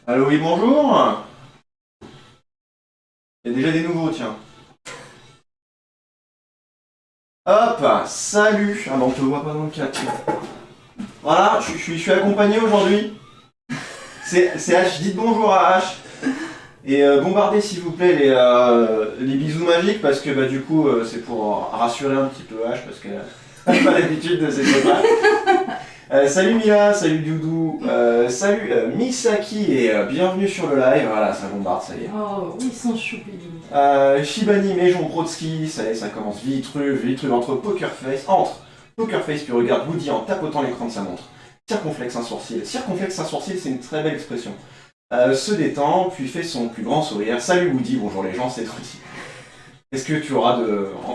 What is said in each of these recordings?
Allô, oui, bonjour. Il y a déjà des nouveaux, tiens. Hop, salut. Ah bah on te voit pas dans le chat. Voilà, je suis accompagné aujourd'hui. C'est H, dites bonjour à H. Et bombardez s'il vous plaît les bisous magiques parce que bah du coup c'est pour rassurer un petit peu H parce qu'elle n'a pas l'habitude de ces trucs-là. Salut Mila, salut Doudou, salut Misaki et bienvenue sur le live. Voilà, ça bombarde, ça y est. Oh, ils sont choupés. Shibani, Mejon, Brodsky, ça y est, ça commence Vitruve entre Pokerface puis regarde Woody en tapotant l'écran de sa montre. Circonflexe un sourcil, c'est une très belle expression. Se détend, puis fait son plus grand sourire. Salut Woody, bonjour les gens, c'est Trudy. Est-ce que tu auras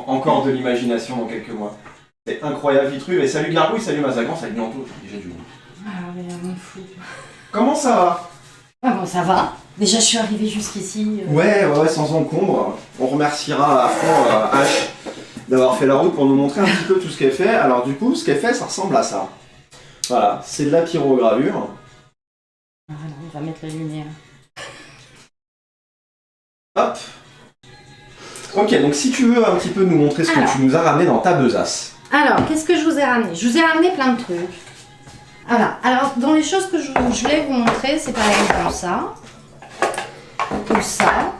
encore de l'imagination dans quelques mois? C'est incroyable Vitruve, et salut Glarbouille, salut Mazagran, salut Anto, déjà du monde. Ah, mais on fou. Comment ça va? Ah bon, ça va. Déjà, je suis arrivée jusqu'ici. Ouais, sans encombre. On remerciera à fond H d'avoir fait la route pour nous montrer un petit peu tout ce qu'elle fait. Alors du coup, ce qu'elle fait, ça ressemble à ça. Voilà, c'est de la pyrogravure. Ah, on va mettre la lumière. Hop. Ok, donc si tu veux un petit peu nous montrer ce que tu nous as ramené dans ta besace. Alors, qu'est-ce que je vous ai ramené? Je vous ai ramené plein de trucs. Voilà, alors dans les choses que je voulais vous montrer, c'est par exemple ça, ou ça,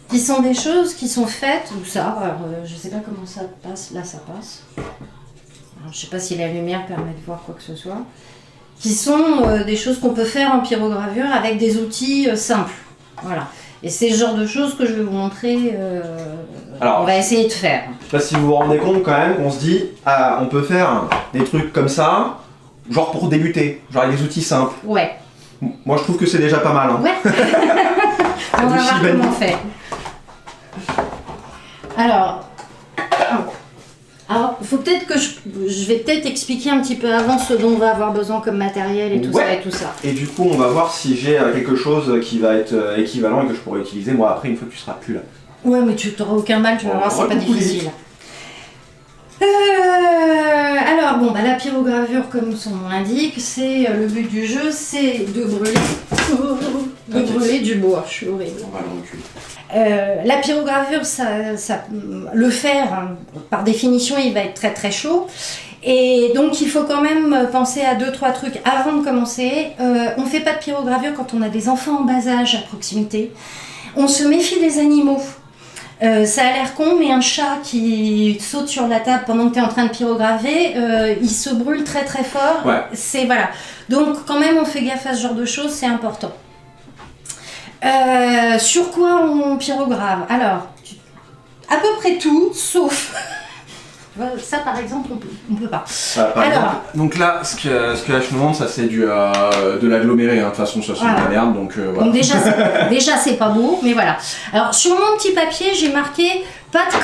qui sont des choses qui sont faites, ou ça, alors je sais pas comment ça passe, là ça passe. Alors, je sais pas si la lumière permet de voir quoi que ce soit. Qui sont des choses qu'on peut faire en pyrogravure avec des outils simples. Voilà. Et c'est le genre de choses que je vais vous montrer, Alors, on va essayer de faire. Je sais pas si vous vous rendez compte quand même qu'on se dit, ah, on peut faire des trucs comme ça, genre pour débuter, genre avec des outils simples. Ouais. Moi je trouve que c'est déjà pas mal. Hein. Ouais. On va voir comment on fait. Alors, il faut peut-être que je vais peut-être expliquer un petit peu avant ce dont on va avoir besoin comme matériel et tout ça et tout ça. Et du coup, on va voir si j'ai quelque chose qui va être équivalent et que je pourrais utiliser moi après une fois que tu seras plus là. Ouais, mais tu n'auras aucun mal, tu vas voir, c'est pas difficile. Alors bon, la pyrogravure, comme son nom l'indique, c'est le but du jeu, c'est de brûler du bois. Je suis horrible. La pyrogravure, le fer, hein, par définition, il va être très très chaud. Et donc il faut quand même penser à 2-3 trucs avant de commencer. On ne fait pas de pyrogravure quand on a des enfants en bas âge à proximité. On se méfie des animaux. Ça a l'air con, mais un chat qui saute sur la table pendant que tu es en train de pyrograver, il se brûle très très fort. Ouais. Voilà. Donc quand même on fait gaffe à ce genre de choses, c'est important. Sur quoi on pyrograve? Alors, à peu près tout, sauf... Ça par exemple on peut pas. Alors, donc là, ce que H nous montre, ça c'est de l'aggloméré, hein. De toute façon ça c'est de la merde, donc voilà. Donc déjà c'est pas beau, mais voilà. Alors sur mon petit papier j'ai marqué pas de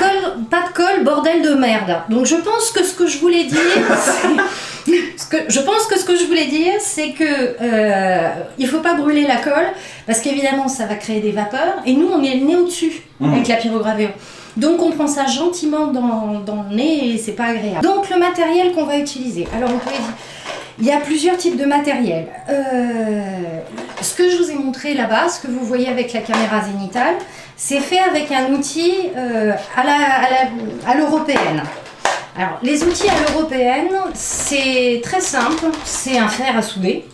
colle, bordel de merde. Donc je pense que ce que je voulais dire, c'est que il faut pas brûler la colle, parce qu'évidemment ça va créer des vapeurs, et nous on est le nez au-dessus avec la pyrogravure. Donc on prend ça gentiment dans le nez et c'est pas agréable. Donc le matériel qu'on va utiliser. Alors on peut dire, il y a plusieurs types de matériel. Ce que je vous ai montré là-bas, ce que vous voyez avec la caméra zénitale, c'est fait avec un outil à l'européenne. Alors les outils à l'européenne, c'est très simple, c'est un fer à souder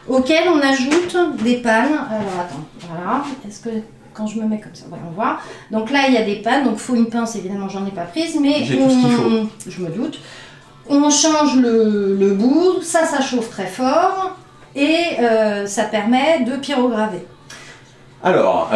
auquel on ajoute des pannes. Alors attends, voilà, est-ce que... Quand je me mets comme ça, voyons voir. Donc là, il y a des pannes, donc il faut une pince, évidemment, j'en ai pas prise, mais j'ai tout ce qu'il faut. Je me doute. On change le bout, ça chauffe très fort, et ça permet de pyrograver. Alors,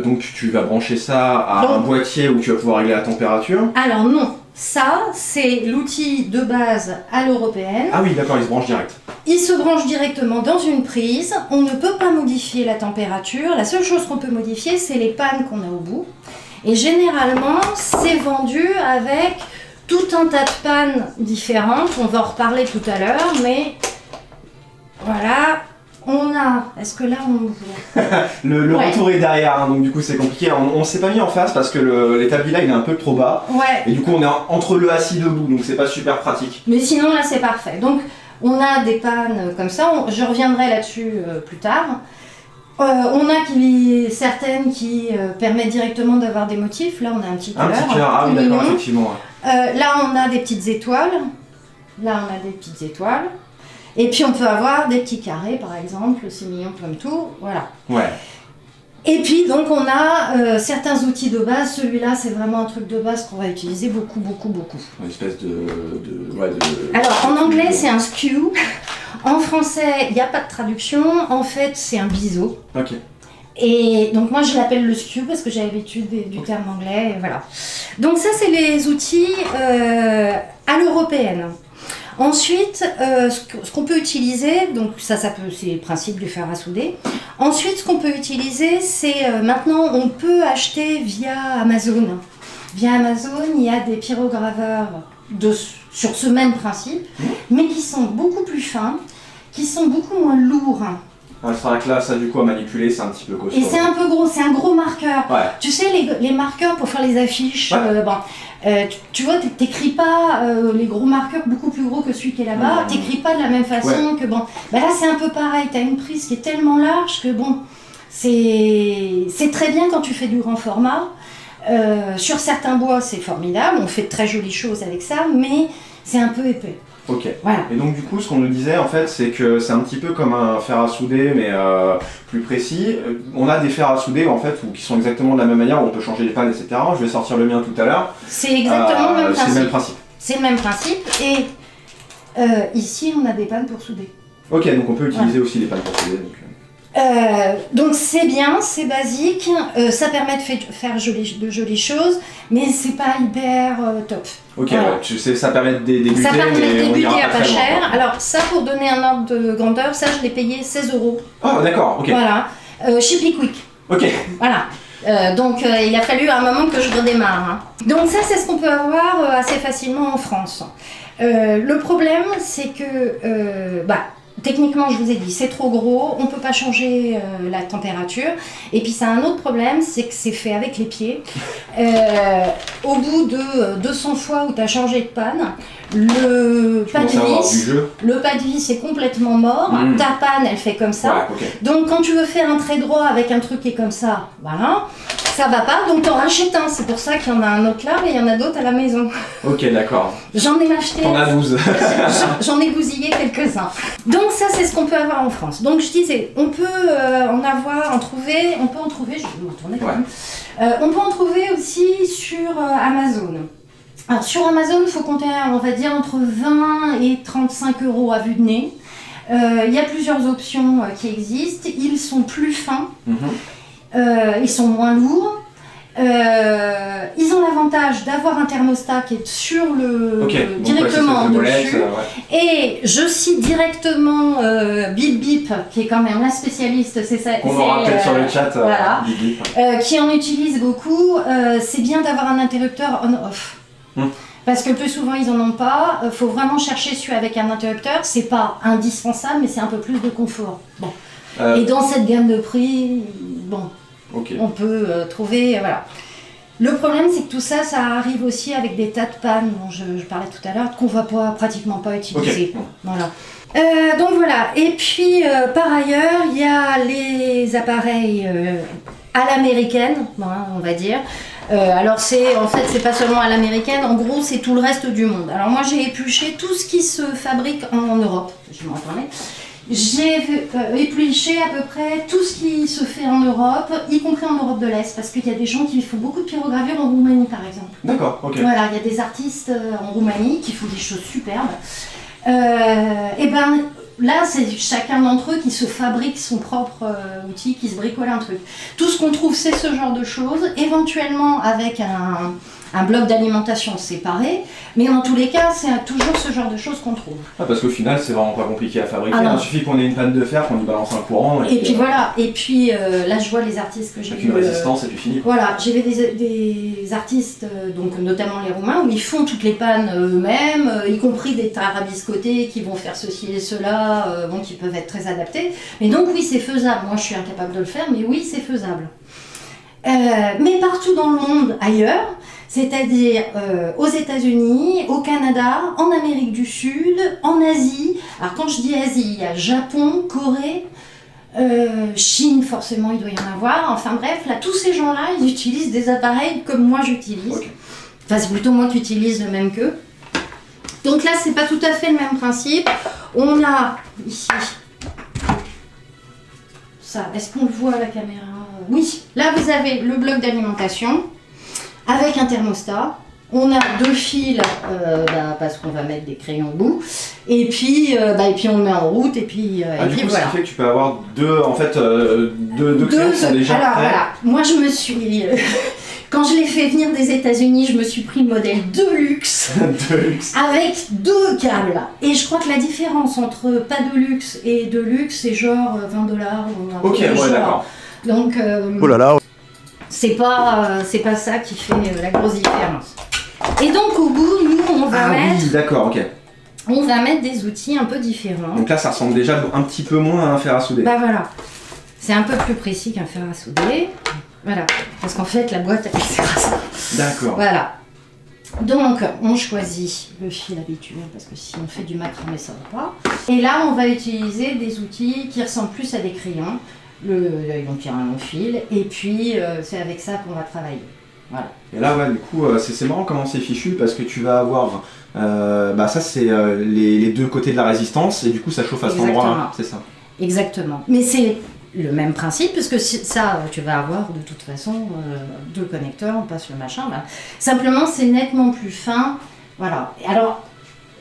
donc tu vas brancher ça à un boîtier où tu vas pouvoir régler la température. Alors non, ça, c'est l'outil de base à l'européenne. Ah oui, d'accord, il se branche direct. Il se branche directement dans une prise. On ne peut pas modifier la température. La seule chose qu'on peut modifier, c'est les pannes qu'on a au bout. Et généralement, c'est vendu avec tout un tas de pannes différentes. On va en reparler tout à l'heure, mais voilà. On a... Est-ce que là, on voit le retour est derrière, hein, donc du coup c'est compliqué. On s'est pas mis en face parce que l'établi là il est un peu trop bas. Ouais. Et du coup on est entre le assis debout, donc c'est pas super pratique. Mais sinon là c'est parfait. Donc On a des pannes comme ça, je reviendrai là-dessus plus tard. On a certaines qui permettent directement d'avoir des motifs. Là, on a un petit cœur. Un petit cœur, ah oui, d'accord, effectivement. Là, on a des petites étoiles. Et puis, on peut avoir des petits carrés, par exemple. C'est mignon comme tout. Voilà. Ouais. Et puis, donc, on a certains outils de base. Celui-là, c'est vraiment un truc de base qu'on va utiliser beaucoup. Une espèce de... Alors, en anglais, c'est un skew. En français, il n'y a pas de traduction. En fait, c'est un biseau. Ok. Et donc, moi, je l'appelle le skew parce que j'ai l'habitude du terme anglais. Et voilà. Donc, ça, c'est les outils à l'européenne. Ensuite, ce qu'on peut utiliser, donc c'est le principe du fer à souder. Ensuite, ce qu'on peut utiliser, c'est maintenant, on peut acheter via Amazon. Via Amazon, il y a des pyrograveurs sur ce même principe, mais qui sont beaucoup plus fins, qui sont beaucoup moins lourds. C'est vrai que là, ça du coup à manipuler, c'est un petit peu costaud. Et c'est un peu gros, c'est un gros marqueur. Ouais. Tu sais, les marqueurs pour faire les affiches, ouais. Tu vois, t'écris pas les gros marqueurs beaucoup plus gros que celui qui est là-bas, t'écris pas de la même façon que bon. Bah là, c'est un peu pareil, t'as une prise qui est tellement large que bon, c'est très bien quand tu fais du grand format. Sur certains bois, c'est formidable, on fait de très jolies choses avec ça, mais c'est un peu épais. Ok. Voilà. Et donc du coup, ce qu'on nous disait en fait, c'est que c'est un petit peu comme un fer à souder, mais plus précis. On a des fers à souder en fait qui sont exactement de la même manière, où on peut changer les pannes, etc. Je vais sortir le mien tout à l'heure. C'est exactement le même principe. C'est le même principe. C'est le même principe. Et ici, on a des pannes pour souder. Ok, donc on peut utiliser aussi les pannes pour souder. Donc c'est bien, c'est basique, ça permet de faire de jolies choses, mais c'est pas hyper top. Ok, voilà. Ouais, tu sais, ça permet de débuter, ça permet de débuter à pas cher. Loin, alors ça, pour donner un ordre de grandeur, ça je l'ai payé 16 €. Oh d'accord, ok. Voilà, chez Pickwick. Ok. Voilà. Donc il a fallu un moment que je redémarre. Hein. Donc ça, c'est ce qu'on peut avoir assez facilement en France. Le problème, c'est que techniquement, je vous ai dit, c'est trop gros, on ne peut pas changer la température. Et puis, ça a un autre problème, c'est que c'est fait avec les pieds. Au bout de 200 fois où tu as changé de panne, le pas de vis est complètement mort. Ta panne, elle fait comme ça. Ouais, okay. Donc, quand tu veux faire un trait droit avec un truc qui est comme ça, voilà, ça va pas, donc tu en rachètes un. C'est pour ça qu'il y en a un autre là, mais il y en a d'autres à la maison. Ok, d'accord. J'en ai acheté. T'en as 12. J'en ai bousillé quelques-uns. Donc ça, c'est ce qu'on peut avoir en France. Donc je disais, on peut on peut en trouver, je vais me retourner quand même. On peut en trouver aussi sur Amazon. Alors sur Amazon, il faut compter, on va dire, entre 20 et 35 € à vue de nez. Il y a plusieurs options qui existent. Ils sont plus fins. Ils sont moins lourds. Ils ont l'avantage d'avoir un thermostat qui est sur directement dessus. Et je cite directement Bip Bip, qui est quand même la spécialiste, c'est ça. On aura peut-être sur le chat. Voilà, Bip Bip. qui en utilise beaucoup. C'est bien d'avoir un interrupteur on-off. Parce que le plus souvent ils en ont pas. Faut vraiment chercher celui avec un interrupteur. C'est pas indispensable, mais c'est un peu plus de confort. Bon. Et dans cette gamme de prix, bon. Okay. On peut trouver, voilà. Le problème, c'est que tout ça, ça arrive aussi avec des tas de pannes dont je parlais tout à l'heure, qu'on va pratiquement pas utiliser. Okay. Voilà. Donc voilà. Et puis, par ailleurs, il y a les appareils à l'américaine, on va dire. Alors en fait, c'est pas seulement à l'américaine. En gros, c'est tout le reste du monde. Alors moi, j'ai épluché tout ce qui se fabrique en Europe. Je vais m'en parler. J'ai épluché à peu près tout ce qui se fait en Europe, y compris en Europe de l'Est, parce qu'il y a des gens qui font beaucoup de pyrogravure en Roumanie, par exemple. D'accord, ok. Voilà, il y a des artistes en Roumanie qui font des choses superbes. Et ben là, c'est chacun d'entre eux qui se fabrique son propre outil, qui se bricole un truc. Tout ce qu'on trouve, c'est ce genre de choses, éventuellement avec un bloc d'alimentation séparé, mais dans tous les cas, c'est toujours ce genre de choses qu'on trouve. Parce qu'au final, c'est vraiment pas compliqué à fabriquer. Il suffit qu'on ait une panne de fer, qu'on y balance un courant. Et puis voilà. Et puis là, je vois les artistes que j'ai avec une résistance et puis fini. Voilà, j'ai vu des artistes, donc notamment les Roumains, où ils font toutes les pannes eux-mêmes, y compris des tarabiscotés qui vont faire ceci et cela, qui peuvent être très adaptés. Mais donc oui, c'est faisable. Moi, je suis incapable de le faire, mais oui, c'est faisable. Mais partout dans le monde, ailleurs, C'est-à-dire aux États-Unis, au Canada, en Amérique du Sud, en Asie. Alors quand je dis Asie, il y a Japon, Corée, Chine, forcément, il doit y en avoir. Enfin bref, là, tous ces gens-là, ils utilisent des appareils comme moi j'utilise. Ok. Enfin, c'est plutôt moi qui utilise le même qu'eux. Donc là, c'est pas tout à fait le même principe. On a ici ça. Est-ce qu'on le voit à la caméra? Oui. Là, vous avez le bloc d'alimentation avec un thermostat. On a 2 fils parce qu'on va mettre des crayons au bout. Et puis on le met en route. Et puis, du coup, ça fait que tu peux avoir deux crayons qui sont déjà alors, prêts. voilà. Moi, je me suis... Quand je l'ai fait venir des États-Unis, je me suis pris le modèle Deluxe avec 2 câbles. Et je crois que la différence entre pas Deluxe et Deluxe, c'est genre $20 ou un Ok, truc du ouais, genre. d'accord. Donc, Oh là là. c'est pas ça qui fait la grosse différence. Et donc, au bout, nous, on va Oui, d'accord, ok. on va mettre des outils un peu différents. Donc là, ça ressemble déjà un petit peu moins à un fer à souder. Bah voilà, c'est un peu plus précis qu'un fer à souder. Voilà, parce qu'en fait, la boîte, elle sert à ça. D'accord. Voilà. Donc, on choisit le fil habituel, parce que si on fait du macramé, ça va pas. Et là, on va utiliser des outils qui ressemblent plus à des crayons. Donc, il y a un long fil, et puis c'est avec ça qu'on va travailler. Voilà. Et là, ouais, du coup, c'est marrant comment c'est fichu, parce que tu vas avoir... ça, c'est les 2 côtés de la résistance, et du coup, ça chauffe à cet endroit-là. C'est ça. Exactement. Mais c'est le même principe, puisque ça, tu vas avoir de toute façon 2 connecteurs, on passe le machin. Là. Simplement, c'est nettement plus fin. Voilà. Alors,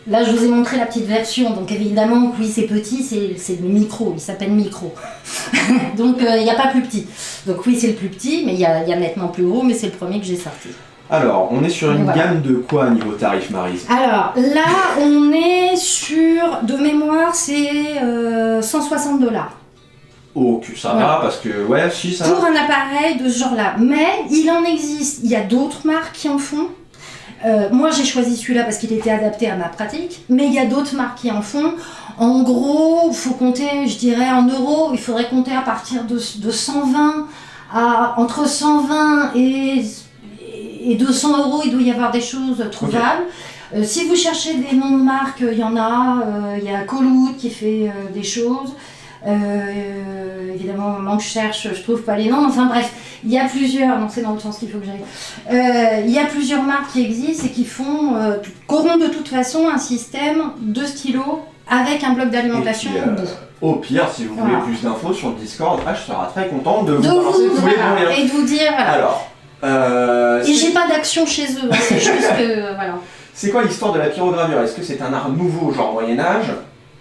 là, je vous ai montré la petite version. Donc, évidemment, oui, c'est petit, c'est le micro. Il s'appelle micro. Donc, il n'y a pas plus petit. Donc, oui, c'est le plus petit, mais il y a nettement plus gros, mais c'est le premier que j'ai sorti. Alors, on est sur une gamme de quoi niveau tarif, Maryse? Alors, là, on est sur, de mémoire, c'est $160. Oh, que ça va, parce que, ouais, si, ça Pour va. un appareil de ce genre-là. Mais il en existe, il y a d'autres marques qui en font. Moi, j'ai choisi celui-là parce qu'il était adapté à ma pratique. Mais il y a d'autres marques qui en font. En gros, il faut compter, je dirais, en euros, il faudrait compter à partir de 120 entre 120 et 200 euros, il doit y avoir des choses trouvables. Okay. Si vous cherchez des noms de marques, il y en a. Il y a Coloud qui fait des choses. Évidemment, au moment que je cherche, je trouve pas les noms. Enfin bref, il y a plusieurs. Non, c'est dans le sens qu'il faut que j'aille. Il y a plusieurs marques qui existent et qui qu'auront de toute façon un système de stylo avec un bloc d'alimentation au bout. Au pire, si vous voulez plus d'infos sur le Discord, je serai très contente de vous et de vous dire. Voilà. Alors. Et j'ai pas d'action chez eux. C'est juste que voilà. C'est quoi l'histoire de la pyrogravure? Est-ce que c'est un art nouveau, genre Moyen-Âge?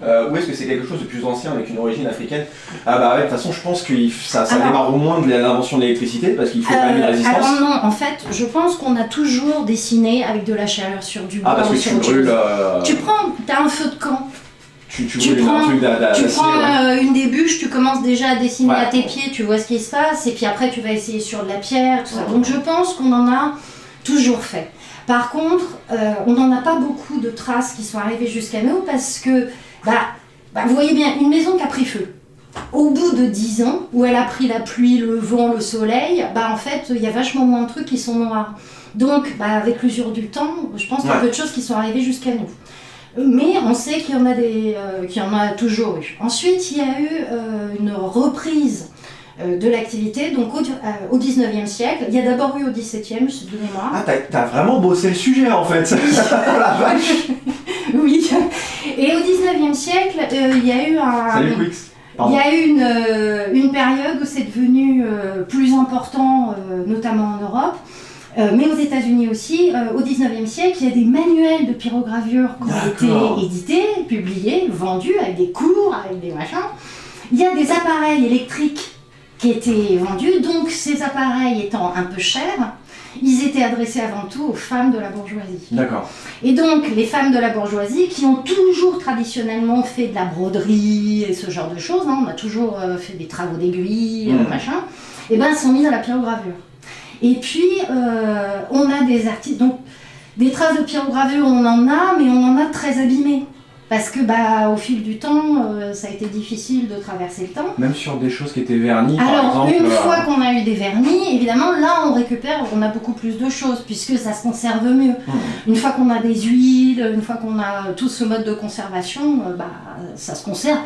Ou est-ce que c'est quelque chose de plus ancien avec une origine africaine? Ah bah ouais, de toute façon je pense que ça démarre au moins de l'invention de l'électricité parce qu'il faut quand même une résistance. Alors non, en fait, je pense qu'on a toujours dessiné avec de la chaleur sur du bois. Ah parce que tu brûles... T'as un feu de camp. Tu brûles un truc d'acier. Tu prends une des bûches, tu commences déjà à dessiner à tes pieds, tu vois ce qui se passe, et puis après tu vas essayer sur de la pierre, tout ça. Donc je pense qu'on en a toujours fait. Par contre, on n'en a pas beaucoup de traces qui sont arrivées jusqu'à nous parce que vous voyez bien, une maison qui a pris feu. Au bout de 10 ans, où elle a pris la pluie, le vent, le soleil, en fait, il y a vachement moins de trucs qui sont noirs. Donc, avec l'usure du temps, je pense qu'il y a peu de choses qui sont arrivées jusqu'à nous. Mais on sait qu'il y en a qu'il y en a toujours eu. Ensuite, il y a eu une reprise de l'activité, donc au 19e siècle. Il y a d'abord eu au 17e, de mémoire. Ah, t'as vraiment bossé le sujet en fait. La vache. Oui. Et au 19e siècle, il y a eu Salut Quix. Il y a eu une période où c'est devenu plus important, notamment en Europe, mais aux États-Unis aussi. Au 19e siècle, il y a des manuels de pyrogravure qui ont été édités, publiés, vendus avec des cours, avec des machins. Il y a des appareils électriques qui étaient vendus, donc ces appareils étant un peu chers, ils étaient adressés avant tout aux femmes de la bourgeoisie. D'accord. Et donc, les femmes de la bourgeoisie qui ont toujours traditionnellement fait de la broderie et ce genre de choses, on a toujours fait des travaux d'aiguille, machin, et sont mises à la pyrogravure. Et puis, on a des artistes, donc des traces de pyrogravure, on en a, mais on en a très abîmées. Parce que bah, au fil du temps, ça a été difficile de traverser le temps. Même sur des choses qui étaient vernies, Alors, par exemple. une fois qu'on a eu des vernis, évidemment, là, on a beaucoup plus de choses, puisque ça se conserve mieux. Une fois qu'on a des huiles, une fois qu'on a tout ce mode de conservation, bah, ça se conserve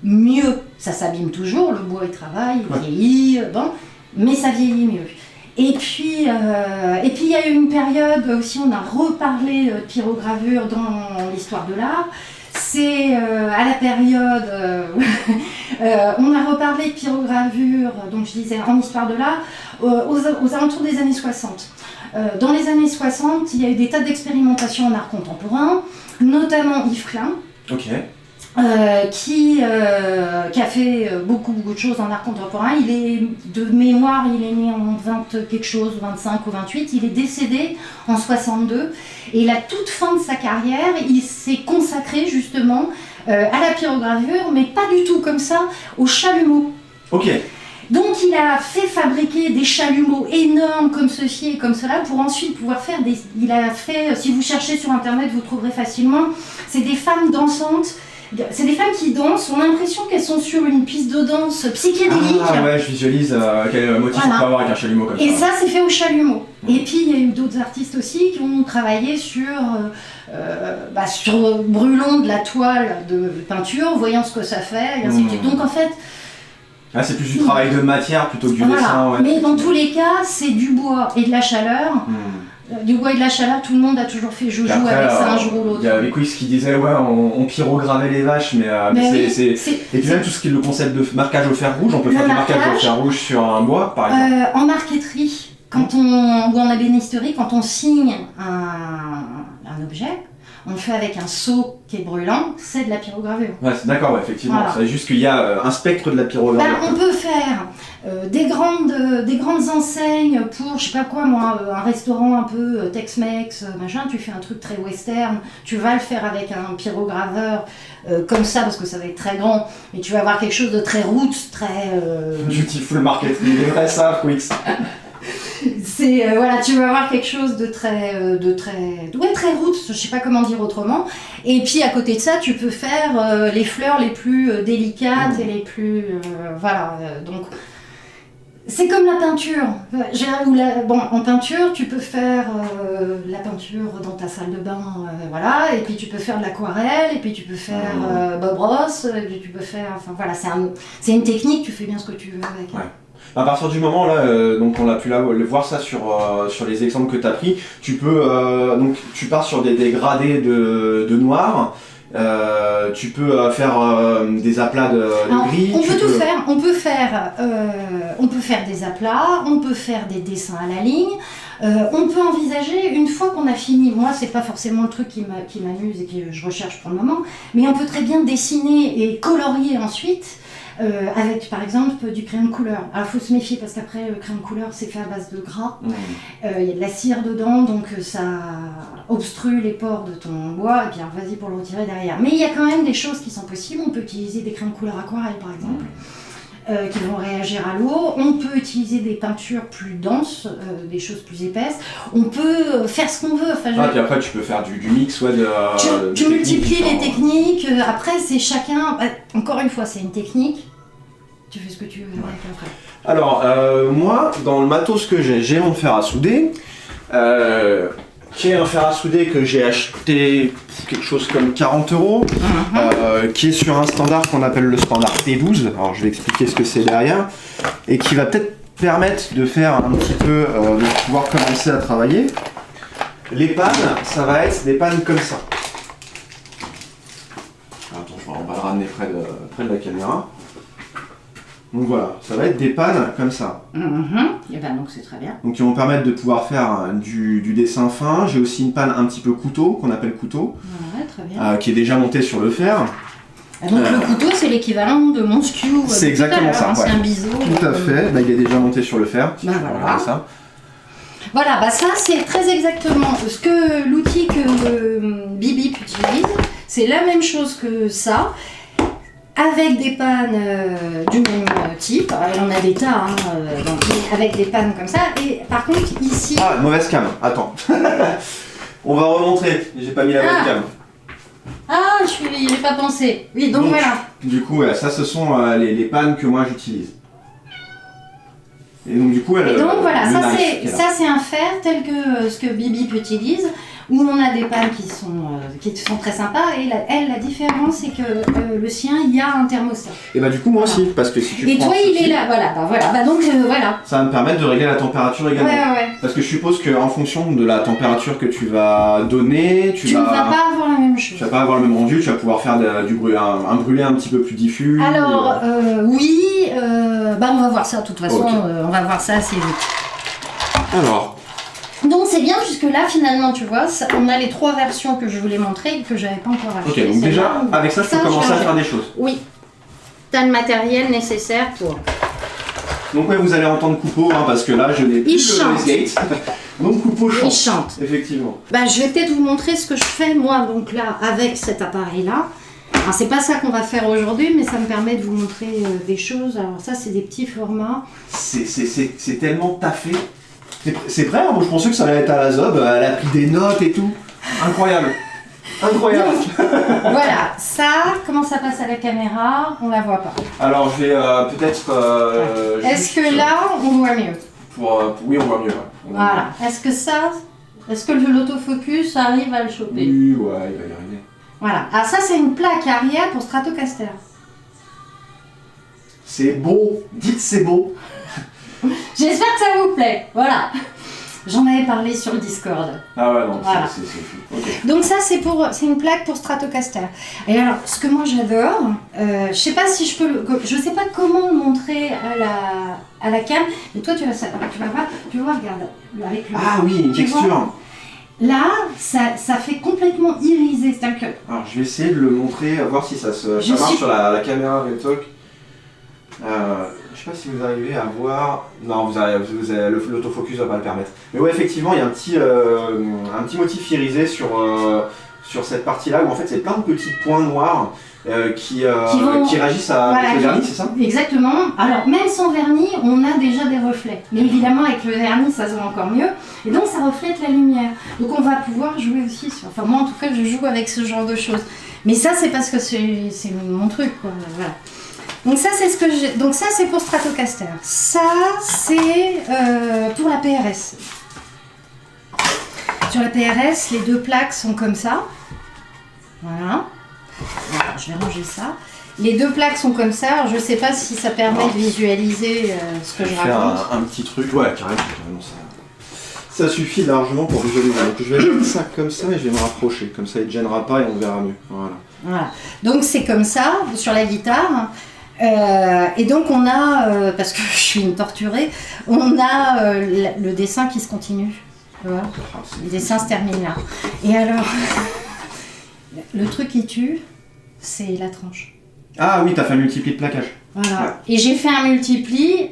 mieux. Ça s'abîme toujours, le bois, il travaille, il vieillit, bon, mais ça vieillit mieux. Et puis, il y a eu une période aussi, on a reparlé de pyrogravure dans l'histoire de l'art. C'est à la période, on a reparlé de pyrogravure, donc je disais en histoire de l'art, aux alentours des années 60. Dans les années 60, il y a eu des tas d'expérimentations en art contemporain, notamment Yves Klein. Ok. Qui a fait beaucoup de choses en art contemporain. Il est de mémoire, il est né en 20 quelque chose, 25 ou 28. Il est décédé en 62. Et la toute fin de sa carrière, il s'est consacré justement à la pyrogravure, mais pas du tout comme ça, au chalumeau. Ok. Donc il a fait fabriquer des chalumeaux énormes comme ceci et comme cela pour ensuite pouvoir faire des... Il a fait, si vous cherchez sur internet, vous trouverez facilement, c'est des femmes dansantes. C'est des femmes qui dansent, on a l'impression qu'elles sont sur une piste de danse psychédélique. Ah ouais, je visualise quel motif on peut avoir avec un chalumeau comme ça. Et ça, c'est fait au chalumeau. Et puis, il y a eu d'autres artistes aussi qui ont travaillé sur brûlant de la toile de peinture, voyant ce que ça fait, et ainsi de suite. Donc en fait... Ah, c'est plus du travail de matière plutôt que du dessin. Ouais. Mais dans tous les cas, c'est du bois et de la chaleur. Du bois et de la chaleur, tout le monde a toujours fait joujou avec ça un jour ou l'autre. Il y a Quiz qui disait ouais, on pyrogravait les vaches, mais et puis même tout ce qui est le concept de marquage au fer rouge, on peut faire du marquage au fer rouge sur un bois par exemple. En marqueterie, ou en ébénisterie, quand on signe un objet, on le fait avec un seau qui est brûlant, c'est de la pyrogravure. Ouais, d'accord, ouais, effectivement. Voilà. C'est juste qu'il y a un spectre de la pyrogravure. On peut faire des grandes enseignes pour, je sais pas quoi moi, un restaurant un peu Tex-Mex, machin, tu fais un truc très western, tu vas le faire avec un pyrograveur comme ça, parce que ça va être très grand, mais tu vas avoir quelque chose de très roots, très... Beautiful marketing, c'est vrai ça, Quix. C'est voilà, tu vas avoir quelque chose de très très roots, je sais pas comment dire autrement. Et puis à côté de ça, tu peux faire les fleurs les plus délicates et les plus donc c'est comme la peinture. En peinture, tu peux faire la peinture dans ta salle de bain, et puis tu peux faire de l'aquarelle, et puis tu peux faire Bob Ross, et puis tu peux faire, c'est une technique, tu fais bien ce que tu veux avec. Ouais. À partir du moment là, donc on a pu voir ça sur les exemples que tu as pris, tu peux donc tu pars sur des dégradés de noir. Tu peux faire des aplats de gris. On peut tout faire. On peut faire des aplats, on peut faire des dessins à la ligne. On peut envisager, une fois qu'on a fini, moi c'est pas forcément le truc qui m'amuse et que je recherche pour le moment, mais on peut très bien dessiner et colorier ensuite. Avec par exemple du crayon de couleur. Alors il faut se méfier parce qu'après le crayon de couleur c'est fait à base de gras, y a de la cire dedans donc ça obstrue les pores de ton bois et puis alors vas-y pour le retirer derrière. Mais il y a quand même des choses qui sont possibles, on peut utiliser des crayons de couleur aquarelle par exemple. Qui vont réagir à l'eau, on peut utiliser des peintures plus denses, des choses plus épaisses, on peut faire ce qu'on veut. Puis après tu peux faire du mix, tu multiplies les techniques, après c'est chacun, encore une fois c'est une technique, tu fais ce que tu veux avec après. Alors moi, dans le matos que j'ai mon fer à souder, qui est un fer à souder que j'ai acheté quelque chose comme 40 €, qui est sur un standard qu'on appelle le standard P12. Alors je vais expliquer ce que c'est derrière, et qui va peut-être permettre de faire un petit peu, de pouvoir commencer à travailler. Les pannes, ça va être des pannes comme ça. Attends, on va le ramener près de la caméra. Donc voilà, ça va être des pannes comme ça. Et ben donc c'est très bien. Donc qui vont permettre de pouvoir faire du dessin fin. J'ai aussi une panne un petit peu couteau, qu'on appelle couteau, très bien. qui est déjà montée sur le fer. Donc le couteau c'est l'équivalent de mon skew. C'est exactement ça. C'est un biseau. Tout à fait, il est déjà monté sur le fer. Voilà. Ça. Voilà, ça c'est très exactement l'outil que Bibip utilise. C'est la même chose que ça. Avec des pannes du même type, on a des tas, avec des pannes comme ça, et par contre ici... Ah, mauvaise cam, attends. On va remontrer, j'ai pas mis la bonne cam. Ah, j'ai pas pensé. Oui, donc voilà. Du coup, ça, ce sont les pannes que moi j'utilise. Et donc, du coup, et donc voilà, ça c'est un fer tel que ce que Bibi utilise, où on a des pannes qui sont très sympas. Et la différence, c'est que le sien, il y a un thermostat. Et bah, du coup, moi aussi, parce que si tu et prends. toi, il est là, voilà. Donc voilà. Ça va me permettre de régler la température également. Ouais. Parce que je suppose qu'en fonction de la température que tu vas donner, tu ne vas pas avoir la même chose. Tu vas pas avoir le même rendu, tu vas pouvoir faire un brûlé un petit peu plus diffus. Alors, oui, on va voir ça de toute façon, okay. On va voir ça assez vite. Alors. Donc c'est bien puisque là finalement tu vois, on a les 3 versions que je voulais montrer et que j'avais pas encore achetées. Ok, donc déjà avec ça je peux commencer à faire des choses. Oui, tu as le matériel nécessaire pour... Donc ouais, vous allez entendre Coupeau parce que là je n'ai plus le Westgate. Donc Coupeau chante. Il chante. Effectivement. Je vais peut-être vous montrer ce que je fais moi donc là avec cet appareil là. Alors c'est pas ça qu'on va faire aujourd'hui, mais ça me permet de vous montrer des choses. Alors ça c'est des petits formats. C'est tellement taffé. C'est vrai, moi je pensais que ça allait être à la zob, elle a pris des notes et tout. Incroyable. Incroyable. Donc, voilà, ça, comment ça passe à la caméra, on la voit pas. Alors je vais peut-être... Est-ce que là, on voit mieux? Oui, on voit mieux. Voilà. Est-ce que l'autofocus arrive à le choper? Oui, ouais, il va y arriver. Voilà. Alors ça, c'est une plaque arrière pour Stratocaster. C'est beau. Dites c'est beau. J'espère que ça vous plaît. Voilà. J'en avais parlé sur le Discord. Ah ouais, non, voilà. c'est fou. Okay. Donc ça, c'est une plaque pour Stratocaster. Et alors, ce que moi j'adore, je sais pas si je peux je sais pas comment le montrer à la cam, mais toi tu vas voir, regarde, avec le... Ah oui, une texture. Là, ça fait complètement iriser. Alors je vais essayer de le montrer, voir si ça marche sur la caméra Retalk. Je sais pas si vous arrivez à voir. Non, l'autofocus va pas le permettre. Mais ouais, effectivement, il y a un petit motif irisé sur cette partie-là où en fait c'est plein de petits points noirs qui réagissent avec le vernis, c'est ça? Exactement. Alors même sans vernis, on a déjà des reflets. Mais évidemment avec le vernis, ça se voit encore mieux. Et donc ça reflète la lumière. Donc on va pouvoir jouer aussi sur... Enfin moi en tout cas, je joue avec ce genre de choses. Mais ça c'est parce que c'est mon truc, quoi. Voilà. Donc ça c'est c'est pour Stratocaster. Ça c'est pour la PRS. Sur la PRS, les 2 plaques sont comme ça. Voilà. Alors, je vais ranger ça. Les 2 plaques sont comme ça. Alors, je sais pas si ça permet de visualiser ce que je raconte. Un petit truc, ouais, carrément ça suffit largement pour visualiser. Donc je vais mettre ça comme ça et je vais me rapprocher. Comme ça il ne gênera pas et on verra mieux. Voilà. Donc c'est comme ça sur la guitare. Et donc on a, parce que je suis une torturée, on a le dessin qui se continue. Tu vois, le dessin se termine là. Et alors, le truc qui tue, c'est la tranche. Ah oui, t'as fait un multipli de plaquage. Voilà. Ouais. Et j'ai fait un multipli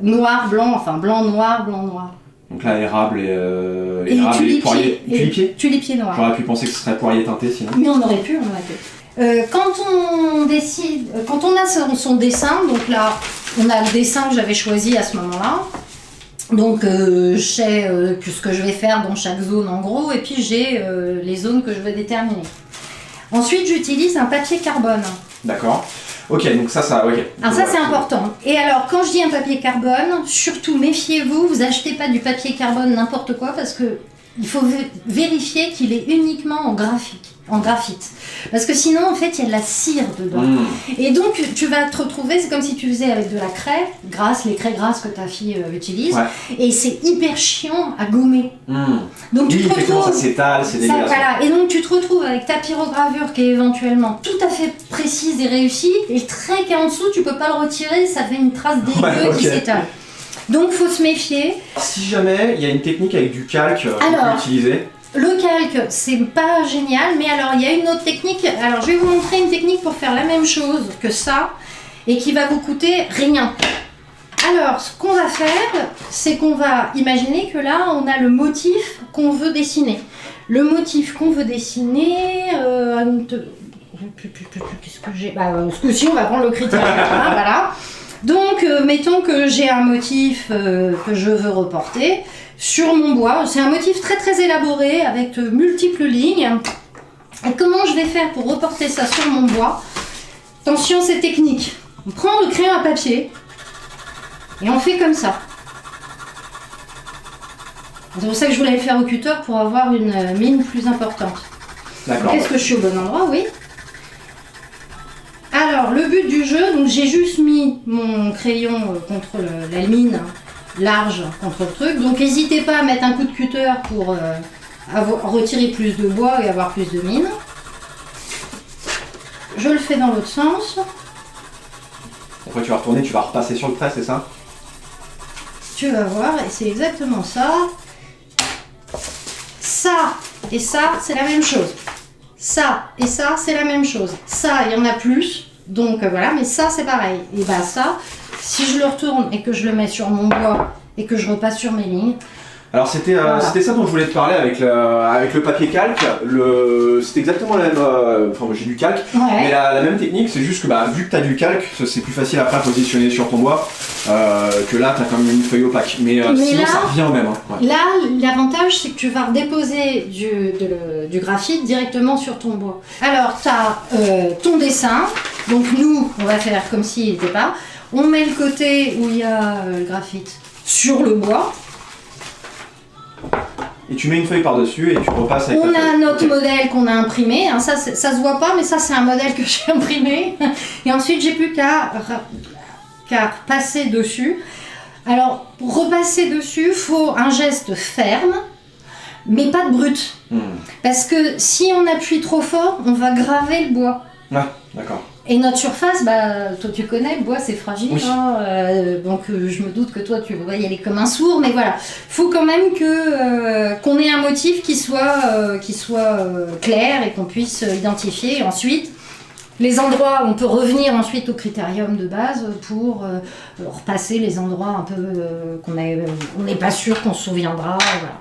noir, blanc, enfin blanc, noir, blanc, noir. Donc là, érable et poirier. Tulipier noir. J'aurais pu penser que ce serait poirier teinté sinon. Mais on aurait pu. Quand on décide, quand on a son dessin, donc là, on a le dessin que j'avais choisi à ce moment-là. Donc je sais ce que je vais faire dans chaque zone en gros, et puis j'ai les zones que je veux déterminer. Ensuite, j'utilise un papier carbone. D'accord. Ok, donc ça, ok. Alors ça, c'est important. Et alors, quand je dis un papier carbone, surtout méfiez-vous, vous achetez pas du papier carbone n'importe quoi, parce que il faut vérifier qu'il est uniquement en graphite. Parce que sinon, en fait, il y a de la cire dedans. Et donc, tu vas te retrouver, c'est comme si tu faisais avec de la craie grasse, les craies grasses que ta fille utilise. Ouais. Et c'est hyper chiant à gommer. Donc, tu te retrouves... ça s'étale, c'est dégueulasse. Voilà. Et donc, tu te retrouves avec ta pyrogravure qui est éventuellement tout à fait précise et réussie. Et le trait qui est en dessous, tu peux pas le retirer, ça fait une trace dégueu qui s'étale. Donc, faut se méfier. Si jamais il y a une technique avec du calque qu'on peut utiliser. Le calque, c'est pas génial, mais alors il y a une autre technique. Alors je vais vous montrer une technique pour faire la même chose que ça et qui va vous coûter rien. Alors ce qu'on va faire, c'est qu'on va imaginer que là on a le motif qu'on veut dessiner. Le motif qu'on veut dessiner, qu'est-ce que j'ai ? Ce coup-ci on va prendre le critère. Voilà. Donc mettons que j'ai un motif que je veux reporter sur mon bois. C'est un motif très très élaboré avec de multiples lignes. Et comment je vais faire pour reporter ça sur mon bois? Attention, c'est technique. On prend le crayon à papier et on fait comme ça. C'est pour ça que je voulais le faire au cutter pour avoir une mine plus importante. D'accord. Est-ce que je suis au bon endroit? Oui. Alors, le but du jeu, donc j'ai juste mis mon crayon contre la mine large contre le truc. Donc, n'hésitez pas à mettre un coup de cutter pour retirer plus de bois et avoir plus de mine. Je le fais dans l'autre sens. Après, tu vas retourner, tu vas repasser sur le trait, c'est ça? Tu vas voir, et c'est exactement ça. Ça et ça, c'est la même chose. Ça et ça, c'est la même chose. Ça, il y en a plus, donc voilà, mais ça, c'est pareil. Et bah ça, si je le retourne et que je le mets sur mon bois et que je repasse sur mes lignes. Alors c'était ça dont je voulais te parler avec le papier calque. C'était exactement la même. Enfin, j'ai du calque, mais la même technique. C'est juste que vu que tu as du calque, c'est plus facile après à positionner sur ton bois que là, tu as quand même une feuille opaque. Mais sinon, là, ça revient au même. Hein. Ouais. Là, l'avantage, c'est que tu vas redéposer du graphite directement sur ton bois. Alors, tu as ton dessin. Donc, nous, on va faire comme s'il n'était pas. On met le côté où il y a le graphite sur le bois. Et tu mets une feuille par-dessus et tu repasses avec On ta feuille. a notre modèle qu'on a imprimé. Hein, ça se voit pas, mais ça, c'est un modèle que j'ai imprimé. Et ensuite, j'ai plus qu'à passer dessus. Alors, pour repasser dessus, il faut un geste ferme, mais pas de brut. Parce que si on appuie trop fort, on va graver le bois. Ouais, d'accord. Et notre surface, toi tu connais, le bois c'est fragile, oui. Hein, donc je me doute que toi tu vas y aller comme un sourd, mais voilà, faut quand même qu'on ait un motif qui soit clair et qu'on puisse identifier. Et ensuite, les endroits, on peut revenir ensuite au critérium de base pour repasser les endroits un peu on n'est pas sûr qu'on se souviendra. Voilà.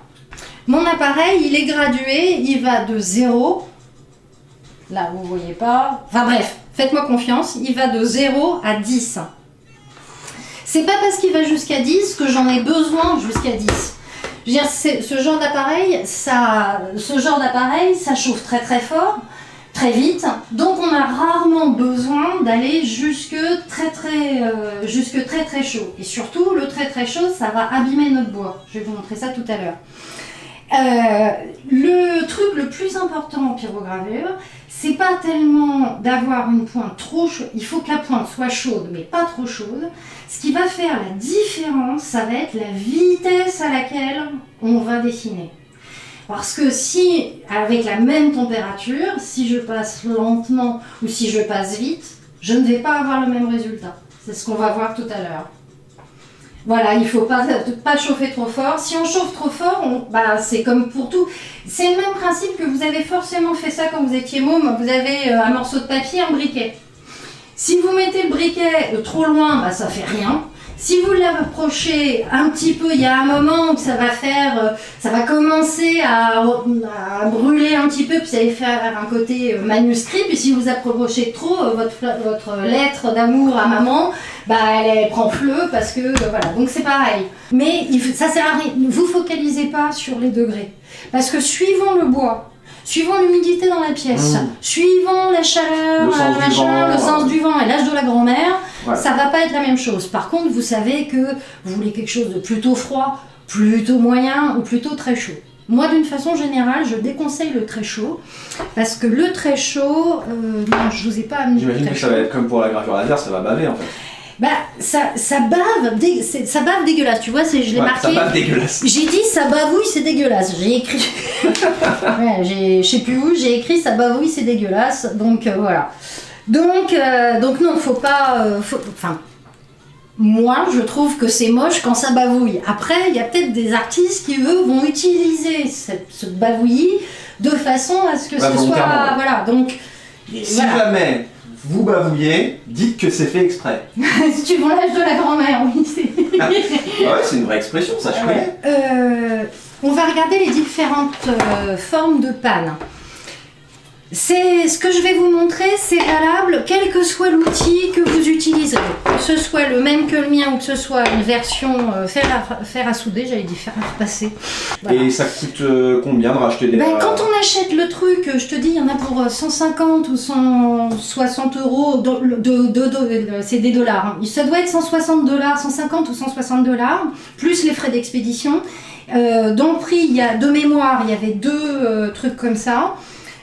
Mon appareil, il est gradué, il va de 0. Là, vous voyez pas. Enfin bref, faites-moi confiance, il va de 0 à 10. C'est pas parce qu'il va jusqu'à 10 que j'en ai besoin jusqu'à 10. Je veux dire, ce genre d'appareil, ça chauffe très très fort, très vite. Donc on a rarement besoin d'aller jusque très très chaud. Et surtout, le très très chaud, ça va abîmer notre bois. Je vais vous montrer ça tout à l'heure. Le truc le plus important en pyrogravure, c'est pas tellement d'avoir une pointe trop chaude, il faut que la pointe soit chaude mais pas trop chaude. Ce qui va faire la différence, ça va être la vitesse à laquelle on va dessiner. Parce que si, avec la même température, si je passe lentement ou si je passe vite, je ne vais pas avoir le même résultat. C'est ce qu'on va voir tout à l'heure. Voilà, il ne faut pas chauffer trop fort. Si on chauffe trop fort, c'est comme pour tout. C'est le même principe que vous avez forcément fait ça quand vous étiez môme. Vous avez un morceau de papier, un briquet. Si vous mettez le briquet trop loin, ça fait rien. Si vous l'approchez un petit peu, il y a un moment où ça va commencer à brûler un petit peu, puis ça va faire un côté manuscrit. Puis si vous approchez trop votre lettre d'amour à maman, elle prend feu parce que voilà. Donc c'est pareil. Mais ça sert à rien. Ne vous focalisez pas sur les degrés, parce que suivant le bois, suivant l'humidité dans la pièce, suivant la chaleur, le sens du vent et l'âge de la grand-mère, ça va pas être la même chose. Par contre, vous savez que vous voulez quelque chose de plutôt froid, plutôt moyen ou plutôt très chaud. Moi, d'une façon générale, je déconseille le très chaud, parce que le très chaud, non, je vous ai pas amené. J'imagine que ça va être comme pour la gravure laser, ça va baver en fait. Ça bave dégueulasse, tu vois, je l'ai marqué. Ça bave dégueulasse. J'ai dit ça bavouille, c'est dégueulasse. J'ai écrit. Je sais plus où, j'ai écrit ça bavouille, c'est dégueulasse. Donc voilà. Donc non, faut pas. Moi, je trouve que c'est moche quand ça bavouille. Après, il y a peut-être des artistes qui, eux, vont utiliser ce bavouillis de façon à ce que ce soit. Voilà, donc. Si jamais vous bavouillez, dites que c'est fait exprès. Suivant l'âge de la grand-mère, oui. Ouais, c'est une vraie expression, ça, je connais. On va regarder les différentes formes de panne. C'est ce que je vais vous montrer, c'est valable quel que soit l'outil que vous utiliserez. Que ce soit le même que le mien ou que ce soit une version fer à souder, j'allais dire fer à repasser. Voilà. Et ça coûte combien de racheter des... Quand on achète le truc, je te dis, il y en a pour 150 ou 160 euros, c'est des dollars. Hein. Ça doit être 160 dollars, 150 ou 160 dollars, plus les frais d'expédition. Dans le prix, il y a de mémoire, il y avait deux trucs comme ça.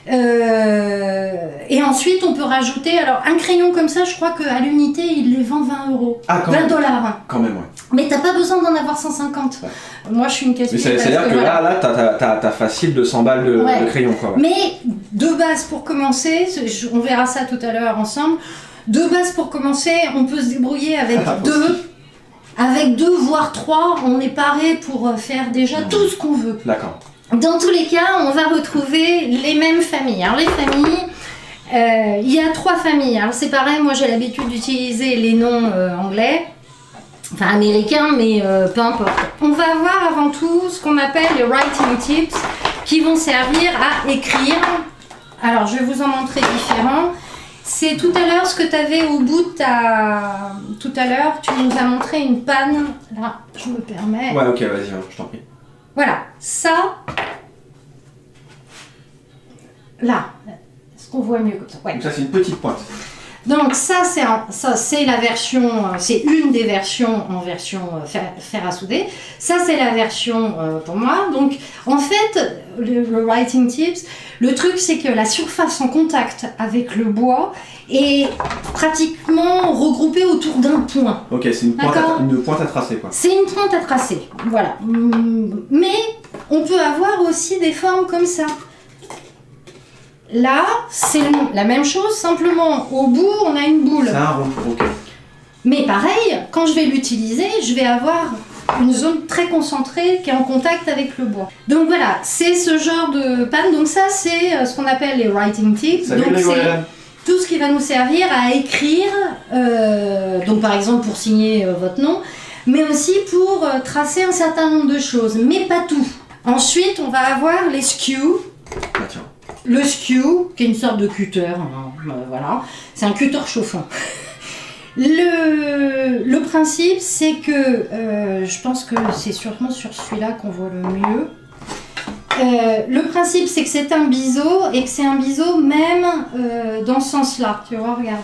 Et ensuite on peut rajouter, alors un crayon comme ça je crois qu'à l'unité il les vend 20 euros, 20 dollars. Hein. Quand même, ouais. Mais t'as pas besoin d'en avoir 150. Ouais. Moi je suis une casse-pied. Mais c'est-à-dire que voilà. là t'as facile 200 balles de crayon quoi. Ouais. Mais de base pour commencer, on verra ça tout à l'heure ensemble, de base pour commencer on peut se débrouiller avec deux voire 3, on est paré pour faire déjà tout ce qu'on veut. D'accord. Dans tous les cas, on va retrouver les mêmes familles. Alors les familles, il y a 3 familles. Alors c'est pareil, moi j'ai l'habitude d'utiliser les noms anglais, enfin américains, mais peu importe. On va avoir avant tout ce qu'on appelle les writing tips, qui vont servir à écrire. Alors je vais vous en montrer différents. C'est tout à l'heure ce que tu avais au bout de ta... Tout à l'heure, tu nous as montré une panne. Là, je me permets. Ouais, ok, vas-y, je t'en prie. Voilà, ça, là, est-ce qu'on voit mieux comme ça? Ouais. Donc ça c'est une petite pointe. Donc ça c'est la version, c'est une des versions en version fer à souder. Ça c'est la version pour moi. Donc en fait, le writing tips, le truc c'est que la surface en contact avec le bois est pratiquement regroupée autour d'un point. Ok, c'est une pointe à tracer quoi. C'est une pointe à tracer, voilà. Mais on peut avoir aussi des formes comme ça. Là, c'est la même chose, simplement au bout, on a une boule. C'est un rond, ok. Mais pareil, quand je vais l'utiliser, je vais avoir une zone très concentrée qui est en contact avec le bois. Donc voilà, c'est ce genre de panne. Donc ça, c'est ce qu'on appelle les writing tips. Salut, donc c'est tout ce qui va nous servir à écrire, donc par exemple pour signer votre nom, mais aussi pour tracer un certain nombre de choses, mais pas tout. Ensuite, on va avoir les skews. Ah, tiens. Le skew, qui est une sorte de cutter, hein, voilà, c'est un cutter chauffant. Le principe, c'est que, je pense que c'est sûrement sur celui-là qu'on voit le mieux. Le principe, c'est que c'est un biseau, et que c'est un biseau même dans ce sens-là. Tu vois, regarde.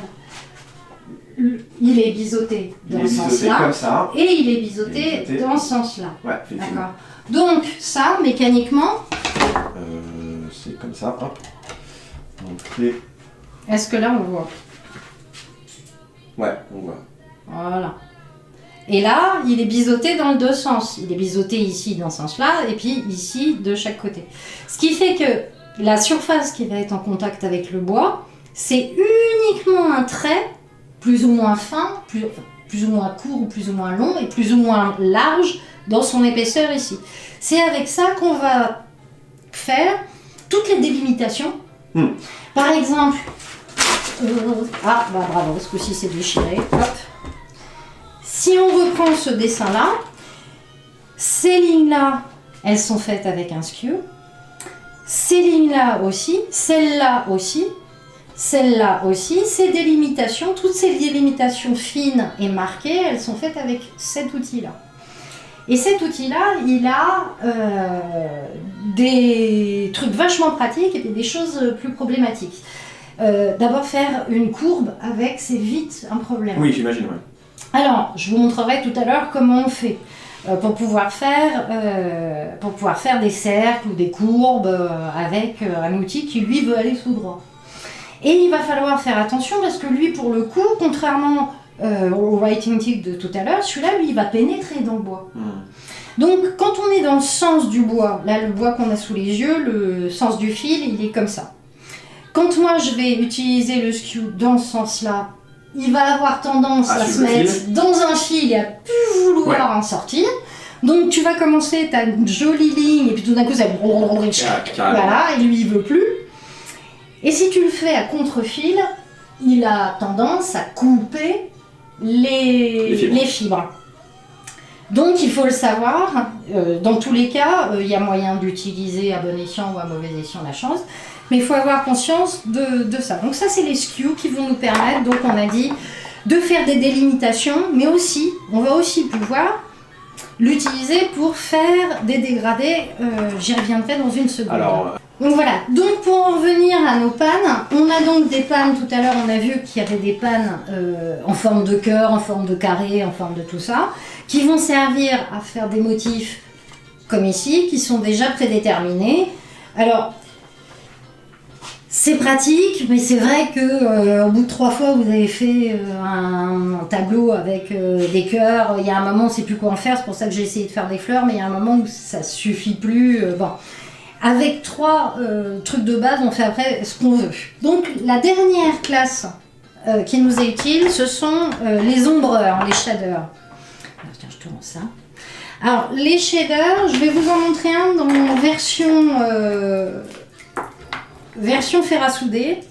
Il est biseauté dans ce sens-là, comme ça. et il est biseauté dans ce sens-là. Ouais, effectivement. D'accord. Donc, ça, mécaniquement... c'est comme ça, hop. Donc, Est-ce que là, on voit? Ouais, on voit. Voilà. Et là, il est biseauté dans les deux sens. Il est biseauté ici dans ce sens-là, et puis ici de chaque côté. Ce qui fait que la surface qui va être en contact avec le bois, c'est uniquement un trait, plus ou moins fin, plus ou moins court ou plus ou moins long, et plus ou moins large dans son épaisseur ici. C'est avec ça qu'on va faire toutes les délimitations. Par exemple, bravo, ce coup-ci c'est déchiré. Hop. Si on reprend ce dessin-là, ces lignes-là, elles sont faites avec un skew. Ces lignes-là aussi, celle-là aussi, celle-là aussi. Ces délimitations, toutes ces délimitations fines et marquées, elles sont faites avec cet outil-là. Et cet outil-là, il a des trucs vachement pratiques et des choses plus problématiques. D'abord, faire une courbe avec, c'est vite un problème. Oui, j'imagine, ouais. Alors, je vous montrerai tout à l'heure comment on fait pour pouvoir faire des cercles ou des courbes avec un outil qui, lui, veut aller tout droit. Et il va falloir faire attention parce que lui, pour le coup, contrairement au writing tip de tout à l'heure, celui-là, lui, il va pénétrer dans le bois. Donc, quand on est dans le sens du bois, là, le bois qu'on a sous les yeux, le sens du fil, il est comme ça. Quand moi, je vais utiliser le skew dans ce sens-là, il va avoir tendance à se mettre dans un fil et à plus vouloir en sortir. Donc, tu vas commencer, tu as une jolie ligne, et puis tout d'un coup, ça... Voilà, et lui, il veut plus. Et si tu le fais à contre-fil, il a tendance à couper les fibres. Donc il faut le savoir, dans tous les cas, il y a moyen d'utiliser à bon escient ou à mauvais escient la chance, mais il faut avoir conscience de ça. Donc ça c'est les skews qui vont nous permettre, donc on a dit, de faire des délimitations, mais aussi, on va aussi pouvoir l'utiliser pour faire des dégradés, j'y reviendrai dans une seconde. Donc voilà, donc pour en revenir à nos pannes, on a donc des pannes, tout à l'heure on a vu qu'il y avait des pannes en forme de cœur, en forme de carré, en forme de tout ça, qui vont servir à faire des motifs comme ici, qui sont déjà prédéterminés. Alors, c'est pratique, mais c'est vrai que au bout de 3 fois vous avez fait un tableau avec des cœurs, il y a un moment on ne sait plus quoi en faire, c'est pour ça que j'ai essayé de faire des fleurs, mais il y a un moment où ça suffit plus. Bon. Avec 3 trucs de base, on fait après ce qu'on veut. Donc la dernière classe qui nous est utile, ce sont les ombreurs, les shaders. Alors, tiens, je te montre ça. Alors les shaders, je vais vous en montrer un dans version fer à souder.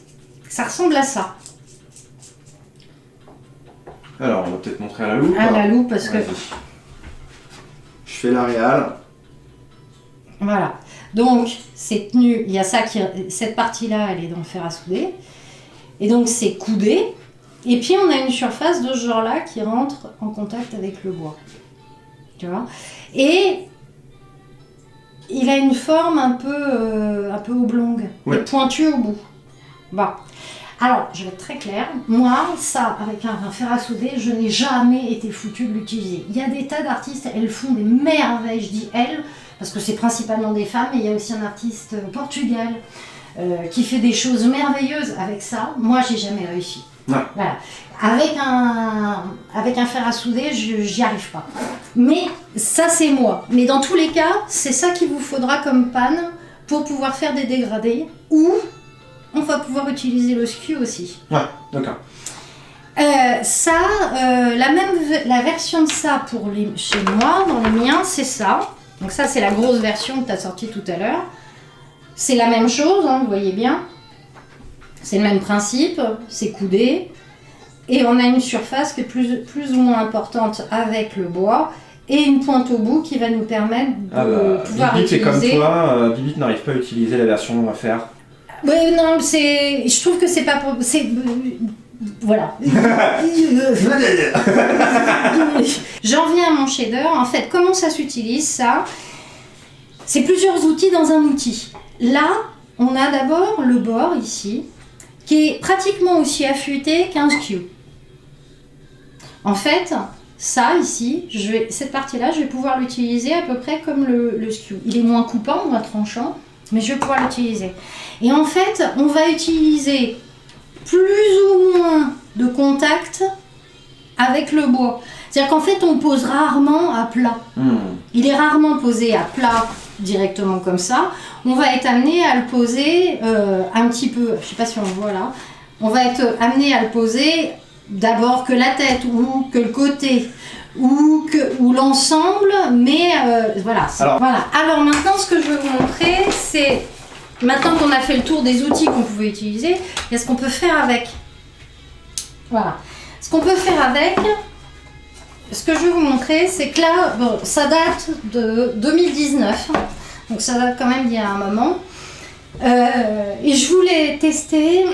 Ça ressemble à ça. Alors on va peut-être montrer à la loupe. À la loupe parce que... Je fais la réal. Voilà. Donc, c'est tenu, il y a ça qui, cette partie-là, elle est dans le fer à souder. Et donc, c'est coudé. Et puis, on a une surface de ce genre-là qui rentre en contact avec le bois. Tu vois? Et il a une forme un peu oblongue, ouais. Pointue au bout. Bon. Alors, je vais être très claire. Moi, ça, avec un fer à souder, je n'ai jamais été foutue de l'utiliser. Il y a des tas d'artistes, elles font des merveilles, je dis elles, parce que c'est principalement des femmes, et il y a aussi un artiste au Portugal qui fait des choses merveilleuses avec ça. Moi, j'ai jamais réussi. Ouais. Voilà. Avec un fer à souder, j'y arrive pas. Mais ça, c'est moi. Mais dans tous les cas, c'est ça qu'il vous faudra comme panne pour pouvoir faire des dégradés, ou on va pouvoir utiliser le skew aussi. Ouais, d'accord. La version de ça chez moi, dans les miens, c'est ça. Donc ça, c'est la grosse version que tu as sortie tout à l'heure. C'est la même chose, hein, vous voyez bien. C'est le même principe, c'est coudé. Et on a une surface qui est plus ou moins importante avec le bois. Et une pointe au bout qui va nous permettre de pouvoir Bibit, utiliser... c'est comme toi, Bibit n'arrive pas à utiliser la version à faire. Oui, non, je trouve que c'est pas... Voilà. J'en viens à mon shader. En fait, comment ça s'utilise, ça? C'est plusieurs outils dans un outil. Là, on a d'abord le bord, ici, qui est pratiquement aussi affûté qu'un skew. En fait, ça, ici, cette partie-là, je vais pouvoir l'utiliser à peu près comme le skew. Il est moins coupant, moins tranchant, mais je vais pouvoir l'utiliser. Et en fait, on va utiliser plus ou moins de contact avec le bois. C'est-à-dire qu'en fait, on pose rarement à plat. Il est rarement posé à plat directement comme ça. On va être amené à le poser un petit peu, je ne sais pas si on le voit là, on va être amené à le poser d'abord que la tête ou que le côté ou l'ensemble, mais voilà. Alors maintenant, ce que je veux vous montrer, c'est... Maintenant qu'on a fait le tour des outils qu'on pouvait utiliser, il y a ce qu'on peut faire avec. Voilà. Ce qu'on peut faire avec, ce que je vais vous montrer, c'est que là, bon, ça date de 2019, donc ça date quand même d'il y a un moment. Et je voulais tester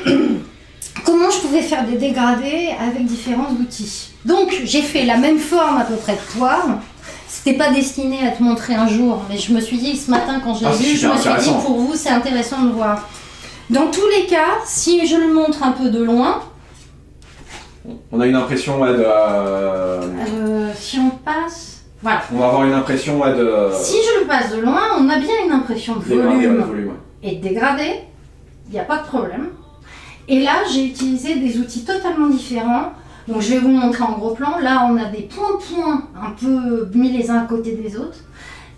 comment je pouvais faire des dégradés avec différents outils. Donc j'ai fait la même forme à peu près de poire. C'était pas destiné à te montrer un jour, mais je me suis dit ce matin quand je l'ai vu, je me suis dit pour vous c'est intéressant de voir. Dans tous les cas, si je le montre un peu de loin, on a une impression si on passe, voilà. On va avoir une impression de. Si je le passe de loin, on a bien une impression de volume et de dégradé. Il n'y a pas de problème. Et là, j'ai utilisé des outils totalement différents. Donc je vais vous montrer en gros plan. Là, on a des points un peu mis les uns à côté des autres.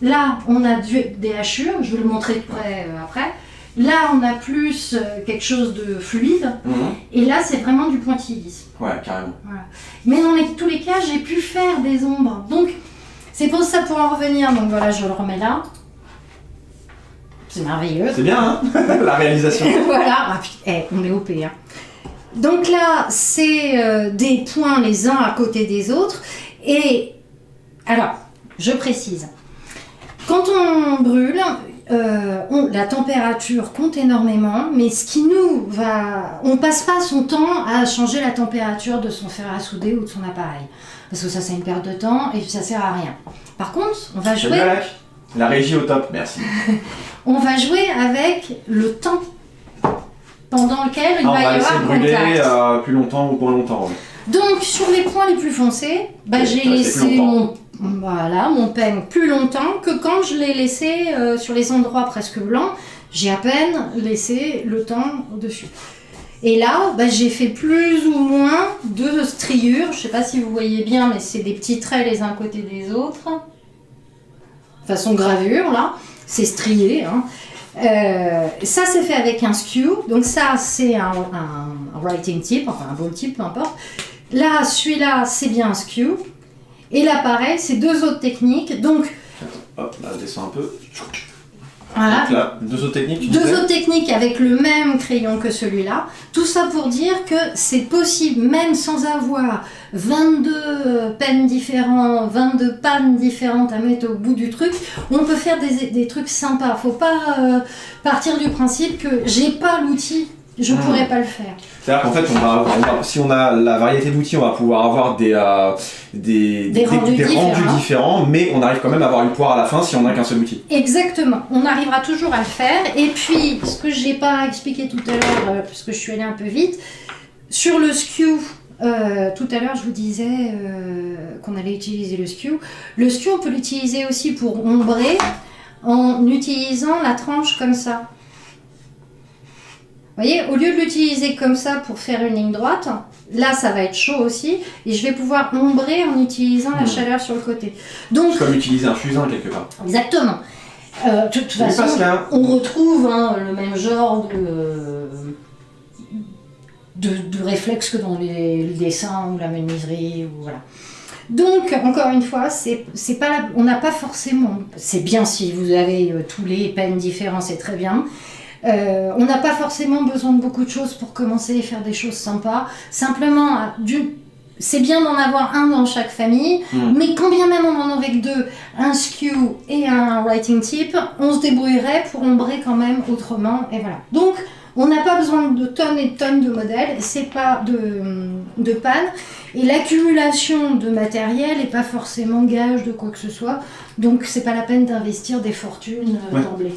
Là, on a des hachures. Je vais le montrer de près après. Là, on a plus quelque chose de fluide. Et là, c'est vraiment du pointilliste. Ouais, carrément. Voilà. Mais dans tous les cas, j'ai pu faire des ombres. Donc, c'est pour ça, pour en revenir. Donc voilà, je le remets là. C'est merveilleux. C'est bien, hein. La réalisation. Voilà. On est OP, hein. Donc là, c'est des points les uns à côté des autres. Et alors, je précise. Quand on brûle, la température compte énormément, mais on passe pas son temps à changer la température de son fer à souder ou de son appareil. Parce que ça, c'est une perte de temps et ça sert à rien. Par contre, on va jouer... La régie au top, merci. On va jouer avec le temps pendant lequel il va y avoir brûler contact. plus longtemps ou moins longtemps. Oui. Donc, sur les points les plus foncés, j'ai laissé mon pen plus longtemps que quand je l'ai laissé sur les endroits presque blancs. J'ai à peine laissé le temps dessus. Et là, j'ai fait plus ou moins de striures. Je ne sais pas si vous voyez bien, mais c'est des petits traits les uns à côté des autres. Façon gravure, là. C'est strié. Hein. Ça, c'est fait avec un skew. Donc ça, c'est un writing tip, enfin un ball tip, peu importe. Là, celui-là, c'est bien un skew. Et là, pareil, c'est deux autres techniques. Donc, hop, là, descend un peu. Voilà. Donc là, deux autres techniques. Deux autres techniques avec le même crayon que celui-là. Tout ça pour dire que c'est possible, même sans avoir 22 pens différents, 22 pannes différentes à mettre au bout du truc, on peut faire des trucs sympas. Faut pas partir du principe que j'ai pas l'outil, je pourrais pas le faire. C'est-à-dire qu'en fait, si on a la variété d'outils, on va pouvoir avoir des rendus différents, mais on arrive quand même à avoir une poire à la fin si on n'a qu'un seul outil. Exactement, on arrivera toujours à le faire. Et puis, ce que j'ai pas expliqué tout à l'heure, puisque je suis allée un peu vite, sur le skew, tout à l'heure je vous disais qu'on allait utiliser le skew. Le skew, on peut l'utiliser aussi pour ombrer en utilisant la tranche comme ça. Vous voyez, au lieu de l'utiliser comme ça pour faire une ligne droite, là ça va être chaud aussi, et je vais pouvoir ombrer en utilisant la chaleur sur le côté. Donc, c'est comme utiliser un fusain quelque part. Exactement. De toute façon, on retrouve le même genre de réflexe que dans le dessin ou la menuiserie. Ou voilà. Donc, encore une fois, on n'a pas forcément... C'est bien si vous avez tous les pens différents, c'est très bien. On n'a pas forcément besoin de beaucoup de choses pour commencer à faire des choses sympas. Simplement, c'est bien d'en avoir un dans chaque famille, mais quand bien même on en aurait que deux, un skew et un writing tip, on se débrouillerait pour ombrer quand même autrement, et voilà. Donc, on n'a pas besoin de tonnes et de tonnes de modèles, c'est pas de panne, et l'accumulation de matériel n'est pas forcément gage de quoi que ce soit, donc c'est pas la peine d'investir des fortunes d'emblée.